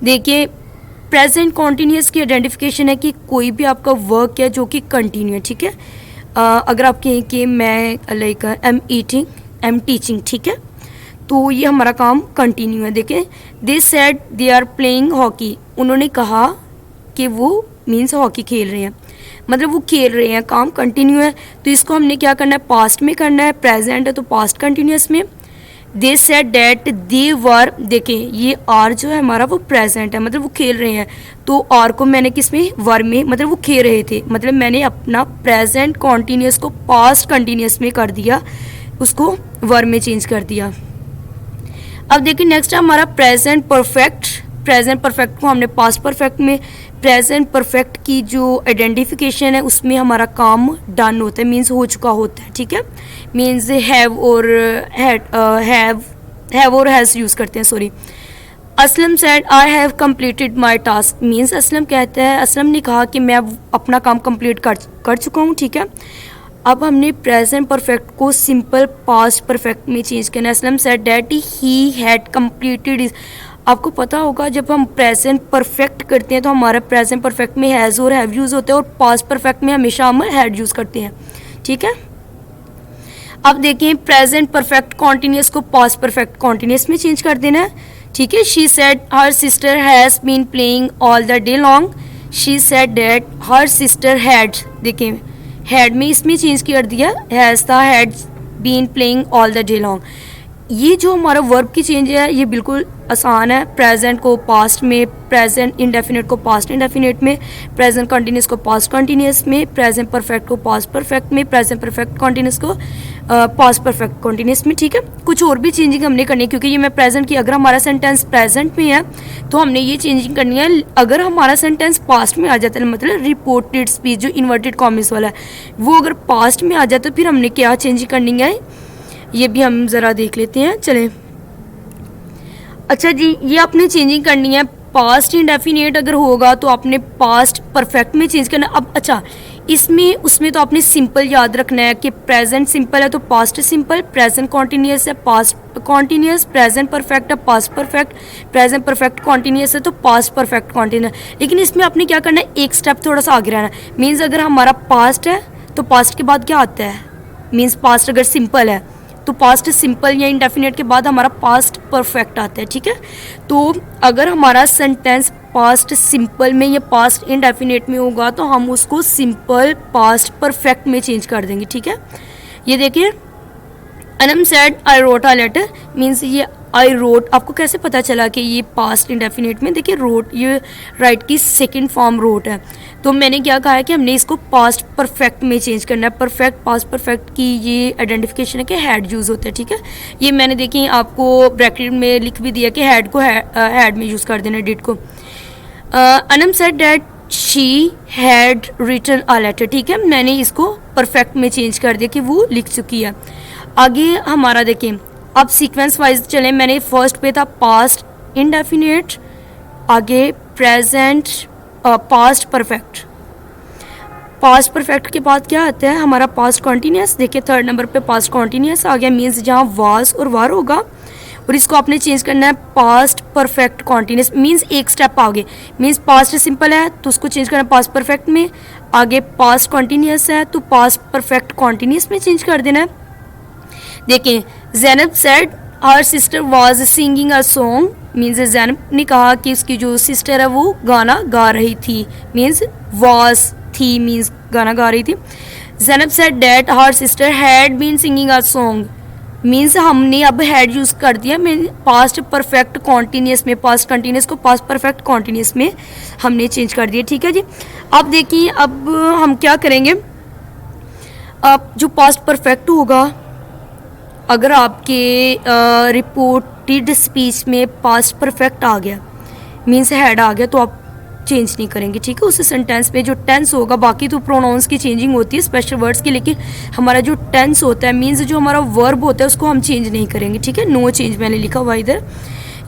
देखिए प्रेजेंट कॉन्टीन्यूस की आइडेंटिफिकेशन है कि कोई भी आपका वर्क है जो कि कंटिन्यू है, ठीक है। अगर आप कहें कि मैं like I am eating, I am teaching, ठीक है, तो ये हमारा काम कंटिन्यू है। देखें, they said they are playing hockey, उन्होंने कहा कि वो मीन्स हॉकी खेल रहे हैं, मतलब वो खेल रहे हैं, काम कंटिन्यू है। तो इसको हमने क्या करना है, पास्ट में करना है। प्रेजेंट है तो पास्ट कंटिन्यूस में। दे सेड डैट दे वर, देखें ये आर जो है हमारा वो प्रेजेंट है, मतलब वो खेल रहे हैं, तो आर को मैंने किस में, वर में, मतलब वो खेल रहे थे, मतलब मैंने अपना प्रेजेंट कॉन्टीन्यूस को पास्ट कंटिन्यूस में कर दिया, उसको वर में चेंज कर दिया। अब देखिए नेक्स्ट है हमारा प्रेजेंट परफेक्ट। प्रेजेंट परफेक्ट को हमने पास्ट परफेक्ट में, प्रेजेंट परफेक्ट की जो आइडेंटिफिकेशन है उसमें हमारा काम डन होता है, मीन्स हो चुका होता है, ठीक है। मीन्स हैव और हैव और हैज़ यूज़ करते हैं, sorry. Aslam said I have completed my task, means Aslam कहता है, असलम ने कहा कि मैं अपना काम कंप्लीट कर चुका हूँ, ठीक है। अब हमने प्रेजेंट परफेक्ट को सिंपल पास्ट परफेक्ट में चेंज करना है। Aslam said that he had completed. आपको पता होगा जब हम प्रेजेंट परफेक्ट करते हैं तो हमारा प्रेजेंट परफेक्ट में हैज़ और हैव यूज़ होता है और पास्ट परफेक्ट में हमेशा हम हैड यूज़ करते हैं, ठीक है। अब देखें प्रेजेंट परफेक्ट कॉन्टीन्यूस को पास्ट परफेक्ट कॉन्टीन्यूस में चेंज कर देना है, ठीक है। She said her sister has been playing all the day long. She said that her sister had, देखें हैड में इसमें चेंज कर दिया, हैज़ था, had been playing all the day long. ये जो हमारा वर्ब की चेंज है ये बिल्कुल आसान है। प्रेजेंट को पास्ट में, प्रेजेंट इंडेफिनिट को पास्ट इंडेफिनिट में, प्रेजेंट कंटिन्यूस को पास्ट कंटिन्यूस में, प्रेजेंट परफेक्ट को पास्ट परफेक्ट में, प्रेजेंट परफेक्ट कंटिन्यूस को पास्ट परफेक्ट कंटिन्यूस में, ठीक है। कुछ और भी चेंजिंग हमने करनी है क्योंकि ये मैं प्रेजेंट की, अगर हमारा सेंटेंस प्रेजेंट में है तो हमने ये चेंजिंग करनी है। अगर हमारा सेंटेंस पास्ट में आ जाता है, मतलब रिपोर्टेड स्पीच जो इन्वर्टेड कॉमेस वाला है वो अगर पास्ट में आ जाता है तो फिर हमने क्या चेंजिंग करनी है ये भी हम ज़रा देख लेते हैं। चलें, अच्छा जी, ये आपने चेंजिंग करनी है। पास्ट इंडेफिनिट अगर होगा तो आपने पास्ट परफेक्ट में चेंज करना। अब अच्छा, इसमें उसमें तो आपने सिंपल याद रखना है कि प्रेजेंट सिंपल है तो पास्ट सिंपल, प्रेजेंट कॉन्टीन्यूस है पास्ट कॉन्टीन्यूस, प्रेजेंट परफेक्ट है past perfect, present perfect continuous है तो पास्ट परफेक्ट कॉन्टीन्यूस। लेकिन इसमें आपने क्या करना है, एक स्टेप थोड़ा सा आगे रहना है। मीन्स अगर हमारा पास्ट है तो पास्ट के बाद क्या आता है, मीन्स पास्ट अगर सिंपल है तो पास्ट सिंपल या इंडेफिनिट के बाद हमारा पास्ट परफेक्ट आता है, ठीक है। तो अगर हमारा सेंटेंस पास्ट सिंपल में या पास्ट इंडेफिनिट में होगा तो हम उसको सिंपल पास्ट परफेक्ट में चेंज कर देंगे, ठीक है। ये देखिए, Anam said I wrote a letter, means ये आई रोट, आपको कैसे पता चला कि ये पास्ट इंडेफिनिट में, देखिए रोट ये राइट की सेकंड फॉर्म रोट है। तो मैंने क्या कहा है कि हमने इसको पास्ट परफेक्ट में चेंज करना है। परफेक्ट पास्ट परफेक्ट की ये आइडेंटिफिकेशन है कि हैड यूज़ होता है, ठीक है। ये मैंने देखिए आपको ब्रैकेट में लिख भी दिया कि हैड को हैड में यूज़ कर देना, डिड को। Anam said that she had written a letter, ठीक है। मैंने इसको परफेक्ट में चेंज कर दिया कि वो लिख चुकी है। आगे हमारा देखिए, अब सीक्वेंस वाइज चलें। मैंने फर्स्ट पे था पास्ट इंडेफिनिट, आगे present, past perfect. Past perfect के बाद क्या आता है हमारा पास्ट कॉन्टीन्यूस। देखिए थर्ड नंबर पे पास्ट कॉन्टीन्यूस आ गया, मीन्स जहाँ वाज और वार होगा और इसको आपने चेंज करना है पास्ट परफेक्ट कॉन्टीन्यूस, मीन्स एक स्टेप आगे। मीन्स पास्ट सिंपल है तो उसको चेंज करना है पास्ट परफेक्ट में, आगे पास्ट कॉन्टीन्यूस है तो पास्ट परफेक्ट कॉन्टीन्यूस में चेंज कर देना है। देखिए, Zainab said her sister was singing a song, means Zainab ने कहा कि उसकी जो सिस्टर है वो गाना गा रही थी, मीन्स वाज थी, मीन्स गाना गा रही थी। Zainab said that her sister had been singing a song, means हमने अब हैड यूज़ कर दिया मीन पास्ट परफेक्ट कॉन्टीन्यूस में, पास्ट कंटिन्यूस को पास्ट परफेक्ट कॉन्टीन्यूस में हमने चेंज कर दिया, ठीक है जी। अब देखिए, अब हम क्या करेंगे, अब जो पास्ट परफेक्ट होगा, अगर आपके रिपोर्टेड स्पीच में पास्ट परफेक्ट आ गया, मीन्स हैड आ गया, तो आप चेंज नहीं करेंगे, ठीक है। उस सेंटेंस में जो टेंस होगा, बाकी तो प्रोनाउंस की चेंजिंग होती है स्पेशल वर्ड्स की, लेकिन हमारा जो टेंस होता है, मीन्स जो हमारा वर्ब होता है, उसको हम चेंज नहीं करेंगे, ठीक है। नो चेंज मैंने लिखा हुआ इधर।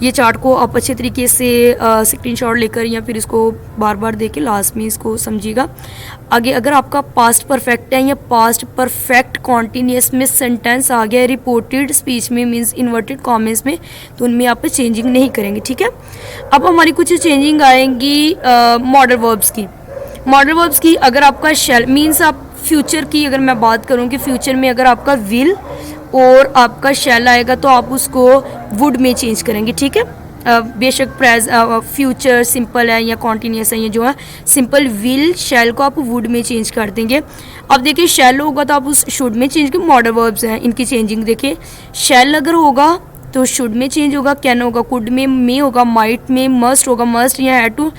ये चार्ट को आप अच्छे तरीके से स्क्रीनशॉट लेकर या फिर इसको बार बार देख के लास्ट में इसको समझिएगा। आगे अगर आपका पास्ट परफेक्ट है या पास्ट परफेक्ट कॉन्टीन्यूस में सेंटेंस आ गया रिपोर्टेड स्पीच में, मीन्स इन्वर्टेड कॉमेंट्स में, तो उनमें आप चेंजिंग नहीं करेंगे, ठीक है। अब हमारी कुछ चेंजिंग आएंगी मॉडल वर्ब्स की। मॉडल वर्ब्स की अगर आपका शेल, मीन्स आप फ्यूचर की अगर मैं बात करूँ कि फ्यूचर में अगर आपका विल और आपका शेल आएगा तो आप उसको वुड में चेंज करेंगे, ठीक है। बेशक फ्यूचर सिंपल है या कॉन्टीन्यूस है, ये जो है सिंपल विल शेल को आप वुड में चेंज कर देंगे। अब देखिए शेल होगा तो आप उस शुड में चेंज करें। मॉडल वर्ब्स हैं, इनकी चेंजिंग देखिए, शेल अगर होगा तो शुड में चेंज होगा, कैन होगा कुड में, मे होगा माइट में, मस्ट होगा मस्ट या हैड टू,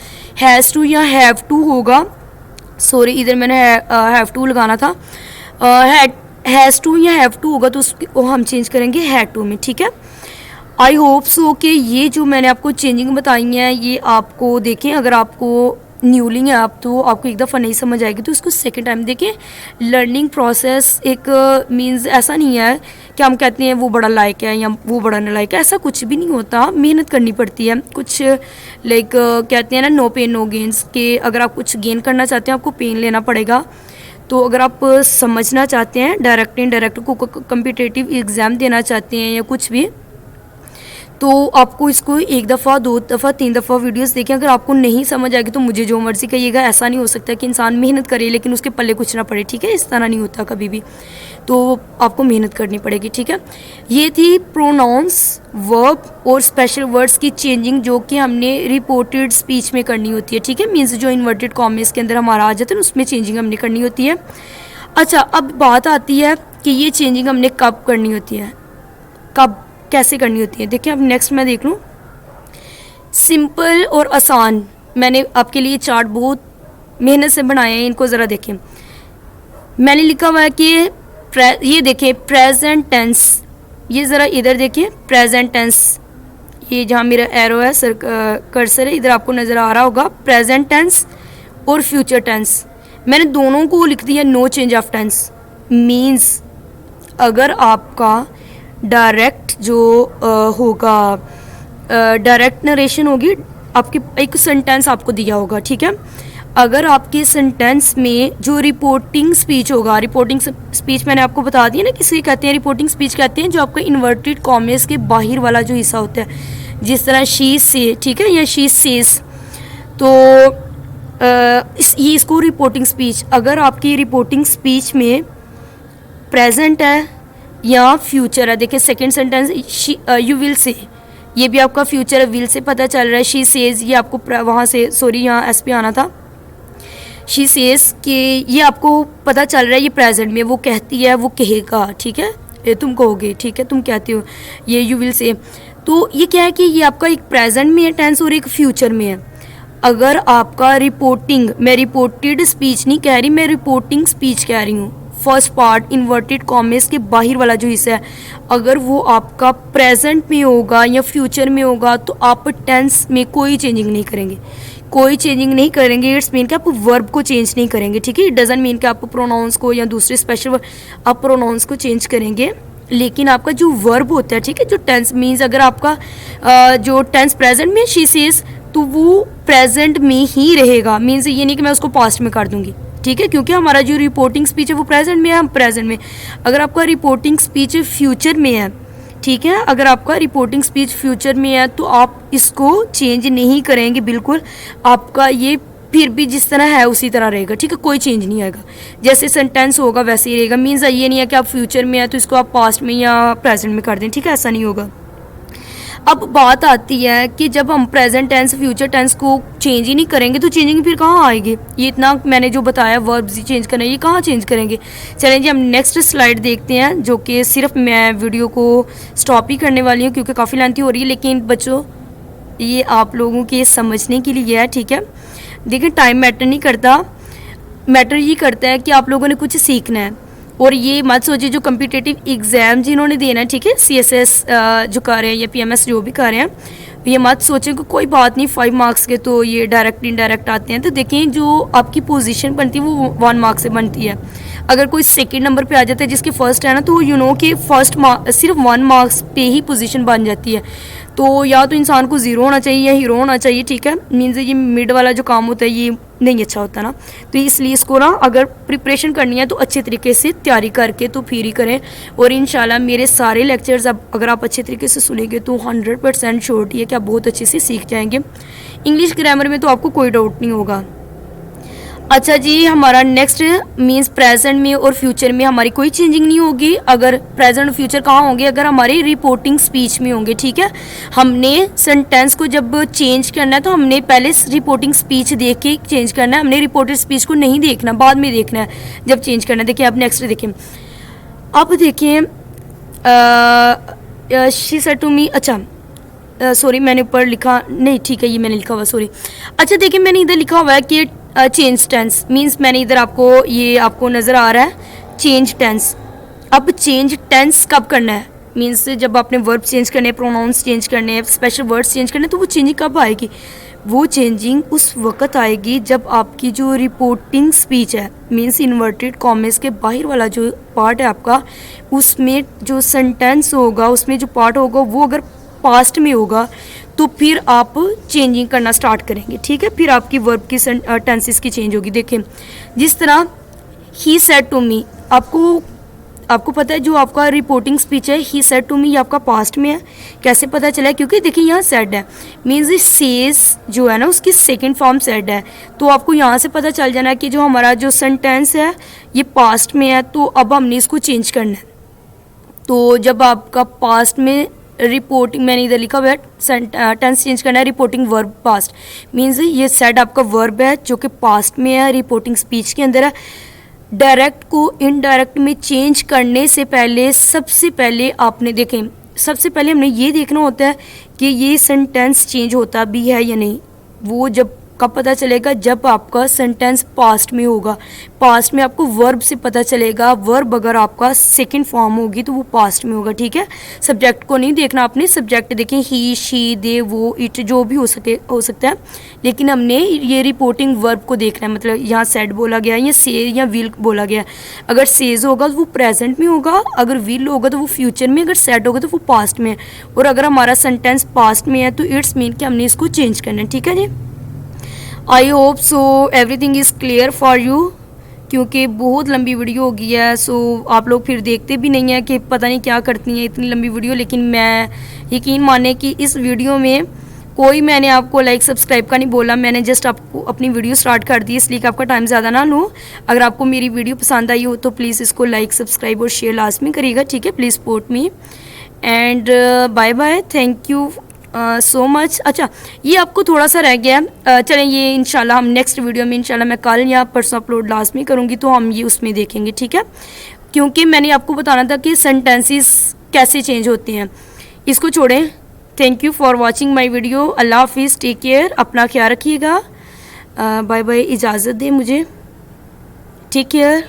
हैज़ टू या हैव टू होगा, सॉरी इधर मैंने हैव टू लगाना था, हैज़ टू या हैव टू होगा तो उसको हम चेंज करेंगे हैड टू में, ठीक है। आई होप सो कि ये जो मैंने आपको चेंजिंग बताई हैं ये आपको देखें, अगर आपको न्यूली है आप तो आपको एक दफ़ा नहीं समझ आएगी तो इसको सेकंड टाइम देखें। लर्निंग प्रोसेस एक मींस ऐसा नहीं है कि हम कहते हैं वो बड़ा लायक है या वो बड़ा नालायक है, ऐसा कुछ भी नहीं होता। मेहनत करनी पड़ती है। कुछ लाइक कहते हैं ना नो पेन नो गेन्स, कि अगर आप कुछ गेन करना चाहते हैं आपको पेन लेना पड़ेगा। तो अगर आप समझना चाहते हैं डायरेक्ट इनडायरेक्ट को कम्पिटिटिव एग्ज़ाम देना चाहते हैं या कुछ भी, तो आपको इसको एक दफ़ा दो दफ़ा तीन दफ़ा वीडियोस देखें। अगर आपको नहीं समझ आएगी तो मुझे जो मर्ज़ी कहिएगा। ऐसा नहीं हो सकता कि इंसान मेहनत करे लेकिन उसके पल्ले कुछ ना पड़े, ठीक है। इस तरह नहीं होता कभी भी, तो आपको मेहनत करनी पड़ेगी, ठीक है। ये थी प्रोनाउंस, वर्ब और स्पेशल वर्ड्स की चेंजिंग जो कि हमने रिपोर्टेड स्पीच में करनी होती है, ठीक है। मीन्स जो इन्वर्टेड कॉमेस के अंदर हमारा आ जाता है उसमें चेंजिंग हमने करनी होती है। अच्छा, अब बात आती है कि ये चेंजिंग हमने कब करनी होती है, कब कैसे करनी होती है। देखिए अब नेक्स्ट मैं देख लूँ, सिंपल और आसान। मैंने आपके लिए चार्ट बहुत मेहनत से बनाए हैं, इनको ज़रा देखें। मैंने लिखा हुआ है कि ये देखिए प्रेजेंट टेंस, ये ज़रा इधर देखिए प्रेजेंट टेंस, ये जहाँ मेरा एरो है सर कर्सर है इधर आपको नज़र आ रहा होगा। प्रेजेंट टेंस और फ्यूचर टेंस मैंने दोनों को लिख दिया no change of tense. Means अगर आपका डायरेक्ट जो होगा डायरेक्ट नरेशन होगी, आपके एक सेंटेंस आपको दिया होगा, ठीक है। अगर आपके सेंटेंस में जो रिपोर्टिंग स्पीच होगा, रिपोर्टिंग स्पीच मैंने आपको बता दिया ना किसे कहते हैं, रिपोर्टिंग स्पीच कहते हैं जो आपका इन्वर्टेड कॉमेस के बाहर वाला जो हिस्सा होता है, जिस तरह शी से, ठीक है, या शी सेज, तो ये इसको रिपोर्टिंग स्पीच। अगर आपकी रिपोर्टिंग स्पीच में प्रेजेंट है या फ्यूचर है, देखिए second sentence you will say, ये भी आपका फ्यूचर है, विल से पता चल रहा है। शी सेज, ये आपको वहाँ से, सॉरी यहाँ एस पे आना था, शी सेज कि ये आपको पता चल रहा है ये प्रेजेंट में, वो कहती है, वो कहेगा, ठीक है, ये तुम कहोगे, ठीक है, तुम कहते हो, ये यू विल से। तो ये क्या है कि ये आपका एक प्रेजेंट में है टेंस और एक फ्यूचर में है। अगर आपका रिपोर्टिंग, मैं रिपोर्टेड स्पीच नहीं कह रही, मैं रिपोर्टिंग स्पीच कह रही हूँ, फर्स्ट पार्ट इन्वर्टेड कॉमेस के बाहर वाला जो हिस्सा है, अगर वो आपका प्रेजेंट में होगा या फ्यूचर में होगा तो आप टेंस में कोई चेंजिंग नहीं करेंगे, कोई चेंजिंग नहीं करेंगे। इट्स मीन कि आप वर्ब को चेंज नहीं करेंगे, ठीक है। इट डजंट मीन कि आप प्रोनाउंस को या दूसरे स्पेशल आप प्रोनाउंस को चेंज करेंगे, लेकिन आपका जो वर्ब होता है, ठीक है, जो टेंस मीन्स अगर आपका जो टेंस प्रेजेंट में शी सेज, तो वो प्रेजेंट में ही रहेगा। मीन्स ये नहीं कि मैं उसको पास्ट में कर दूंगी, ठीक है, क्योंकि हमारा जो रिपोर्टिंग स्पीच है वो प्रेजेंट में है, हम प्रेजेंट में। अगर आपका रिपोर्टिंग स्पीच फ्यूचर में है, ठीक है, अगर आपका रिपोर्टिंग स्पीच फ्यूचर में है तो आप इसको चेंज नहीं करेंगे बिल्कुल, आपका ये फिर भी जिस तरह है उसी तरह रहेगा, ठीक है, कोई चेंज नहीं आएगा, जैसे सेंटेंस होगा वैसे ही रहेगा। मीन्स ये नहीं है कि आप फ्यूचर में है तो इसको आप पास्ट में या प्रेजेंट में कर दें, ठीक है, ऐसा नहीं होगा। अब बात आती है कि जब हम प्रेजेंट टेंस फ्यूचर टेंस को चेंज ही नहीं करेंगे तो चेंजिंग फिर कहाँ आएगी? ये इतना मैंने जो बताया वर्ब्स चेंज करना, ये कहाँ चेंज करेंगे? चलें जी, हम नेक्स्ट स्लाइड देखते हैं, जो कि सिर्फ मैं वीडियो को स्टॉप ही करने वाली हूँ क्योंकि काफ़ी लेंथी हो रही है, लेकिन बच्चों ये आप लोगों के समझने के लिए है, ठीक है। देखिए टाइम मैटर नहीं करता, मैटर ये करता है कि आप लोगों ने कुछ सीखना है। और ये मत सोचिए जो कम्पिटिटिव एग्ज़ाम जिन्होंने देना है, ठीक है, CSS जो कर रहे हैं या PMS जो भी कर रहे हैं, ये मत सोचें कि कोई बात नहीं 5 मार्क्स के तो ये डायरेक्ट इनडायरेक्ट आते हैं। तो देखें जो आपकी पोजीशन बनती है वो 1 मार्क से बनती है। अगर कोई सेकंड नंबर पे आ जाता है जिसके फर्स्ट है ना, तो यू नो कि फर्स्ट सिर्फ 1 मार्क्स पे ही पोजीशन बन जाती है। तो या तो इंसान को 0 होना चाहिए या हीरो होना चाहिए, ठीक है। मीन्स ये मिड वाला जो काम होता है ये नहीं अच्छा होता ना, तो इसलिए इसको ना अगर प्रिपरेशन करनी है तो अच्छे तरीके से तैयारी करके तो फिर ही करें। और इंशाल्लाह मेरे सारे लेक्चर्स अब अगर आप अच्छे तरीके से सुनेंगे तो 100% श्योरिटी है कि आप बहुत अच्छे से सीख जाएंगे। इंग्लिश ग्रामर में तो आपको कोई डाउट नहीं होगा। अच्छा जी, हमारा नेक्स्ट मीन्स प्रेजेंट में और फ्यूचर में हमारी कोई चेंजिंग नहीं होगी। अगर प्रेजेंट और फ्यूचर कहाँ होंगे? अगर हमारे रिपोर्टिंग स्पीच में होंगे, ठीक है। हमने सेंटेंस को जब चेंज करना है तो हमने पहले रिपोर्टिंग स्पीच देख के चेंज करना है, हमने रिपोर्टेड स्पीच को नहीं देखना, बाद में देखना है जब चेंज करना है। देखिए आप नेक्स्ट देखें, आप देखिए शी सेड टू मी, अच्छा सॉरी मैंने ऊपर लिखा नहीं, ठीक है ये मैंने लिखा हुआ, सॉरी। अच्छा देखिए मैंने इधर लिखा हुआ है कि चेंज टेंस, मीन्स मैंने इधर आपको ये आपको नज़र आ रहा है चेंज टेंस। अब चेंज टेंस कब करना है? मीन्स जब आपने वर्ब चेंज करने हैं, प्रोनाउंस चेंज करने हैं, स्पेशल वर्ड्स चेंज करने हैं, तो वो चेंजिंग कब आएगी? वो चेंजिंग उस वक्त आएगी जब आपकी जो रिपोर्टिंग स्पीच है, मीन्स इन्वर्टेड कॉमेस के बाहर वाला जो पार्ट है आपका, उसमें जो सेंटेंस होगा, उसमें जो पार्ट होगा वो अगर पास्ट में होगा तो फिर आप चेंजिंग करना स्टार्ट करेंगे, ठीक है। फिर आपकी वर्ब की टेंसेस की चेंज होगी। देखें जिस तरह ही सेड टू मी, आपको पता है जो आपका रिपोर्टिंग स्पीच है ही सेड टू मी, ये आपका पास्ट में है। कैसे पता चला? क्योंकि देखिए यहाँ सेड है, मीन्स सेज जो है ना उसकी सेकंड फॉर्म सेड है, तो आपको यहाँ से पता चल जाना कि जो हमारा जो सेंटेंस है ये पास्ट में है, तो अब हमने इसको चेंज करना है। तो जब आपका पास्ट में रिपोर्टिंग, मैंने इधर लिखा हुआ है टेंस चेंज करना है, रिपोर्टिंग वर्ब पास्ट, मीन्स ये सेड आपका वर्ब है जो कि पास्ट में है, रिपोर्टिंग स्पीच के अंदर है। डायरेक्ट को इनडायरेक्ट में चेंज करने से पहले सबसे पहले आपने देखें, सबसे पहले हमने ये देखना होता है कि ये सेंटेंस चेंज होता भी है या नहीं। वो जब कब पता चलेगा, जब आपका सेंटेंस पास्ट में होगा। पास्ट में आपको वर्ब से पता चलेगा, वर्ब अगर आपका सेकंड फॉर्म होगी तो वो पास्ट में होगा, ठीक है। सब्जेक्ट को नहीं देखना आपने, सब्जेक्ट देखें ही, शी, दे, वो, इट, जो भी हो सकता है, लेकिन हमने ये रिपोर्टिंग वर्ब को देखना है। मतलब यहाँ सेड बोला गया है या से या विल बोला गया है। अगर सेज होगा तो वो प्रेजेंट में होगा, अगर विल होगा तो वो फ्यूचर में, अगर सेड होगा तो वो पास्ट में। और अगर हमारा सेंटेंस पास्ट में है तो इट्स मीन कि हमने इसको चेंज करना है, ठीक है जी। I hope so everything is clear for you, क्योंकि बहुत लंबी वीडियो हो गई है। सो आप लोग फिर देखते भी नहीं हैं कि पता नहीं क्या करती हैं इतनी लंबी वीडियो। लेकिन मैं यकीन माने कि इस वीडियो में कोई मैंने आपको लाइक सब्सक्राइब का नहीं बोला, मैंने जस्ट आपको अपनी वीडियो स्टार्ट कर दी, इसलिए कि आपका टाइम ज़्यादा ना लूँ। अगर आपको मेरी वीडियो पसंद आई हो तो प्लीज़ इसको लाइक सब्सक्राइब और शेयर लाजमी करिएगा, ठीक है। Please support me and bye bye, thank you so much. अच्छा, ये आपको थोड़ा सा रह गया है, चलें ये इंशाल्लाह हम नेक्स्ट वीडियो में, इंशाल्लाह मैं कल या परसों अपलोड लाजमी करूँगी, तो हम ये उसमें देखेंगे, ठीक है। क्योंकि मैंने आपको बताना था कि सेंटेंसेस कैसे चेंज होते हैं। इसको छोड़ें, thank you for watching my video. अल्लाह हाफिज़, टेक केयर, अपना ख्याल रखिएगा, बाय बाय, इजाज़त दें मुझे, टेक केयर।